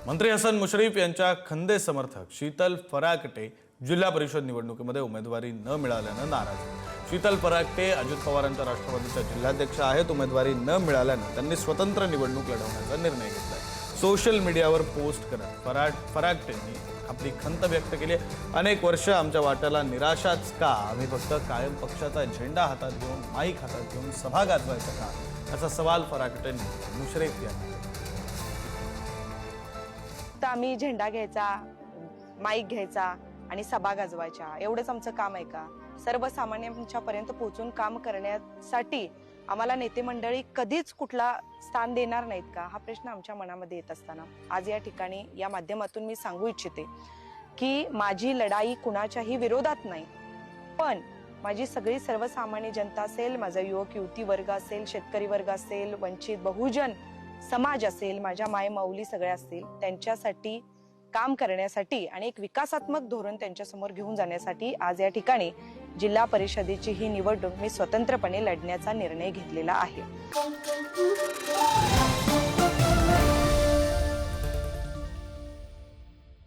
मंत्री हसन मुश्रीफ यांच्या खंदे समर्थक शीतल फराकटे जिल्हा परिषद निवडणुकीमध्ये उमेदवारी न मिळाल्यानं नाराज। शीतल फराकटे अजित पवारांच्या राष्ट्रवादीच्या जिल्हाध्यक्ष आहेत। उमेदवारी न मिळाल्यानं त्यांनी स्वतंत्र निवडणूक लढवण्याचा निर्णय घेतलाय। सोशल मीडियावर पोस्ट करत फराकटेंनी आपली खंत व्यक्त केली। अनेक वर्ष आमच्या वाट्याला निराशाच का, आम्ही फक्त कायम पक्षाचा झेंडा हातात घेऊन माईक हातात घेऊन सभा गाजवायचा का, असा सवाल फराकटेंनी मुश्रीफ यांनी आम्ही झेंडा घ्यायचा, माईक घ्यायचा आणि सभा गाजवायच्या, एवढंच आमचं काम आहे का? सर्वसामान्यांच्या पर्यंत पोहोचून काम करण्यासाठी आम्हाला नेते मंडळी कधीच कुठला स्थान देणार नाहीत का, हा प्रश्न आमच्या मनामध्ये येत असताना आज या ठिकाणी या माध्यमातून मी सांगू इच्छिते की माझी लढाई कुणाच्याही विरोधात नाही, पण माझी सगळी सर्वसामान्य जनता असेल, माझा युवक युवती वर्ग असेल, शेतकरी वर्ग असेल, वंचित बहुजन समाज असेल, माझ्या मायमाऊली सगळ्या असतील, त्यांच्यासाठी काम करण्यासाठी आणि एक विकासात्मक धोरण त्यांच्यासमोर घेऊन जाण्यासाठी आज या ठिकाणी जिल्हा परिषदेची ही निवडणूक मी स्वतंत्रपणे लढण्याचा निर्णय घेतलेला आहे।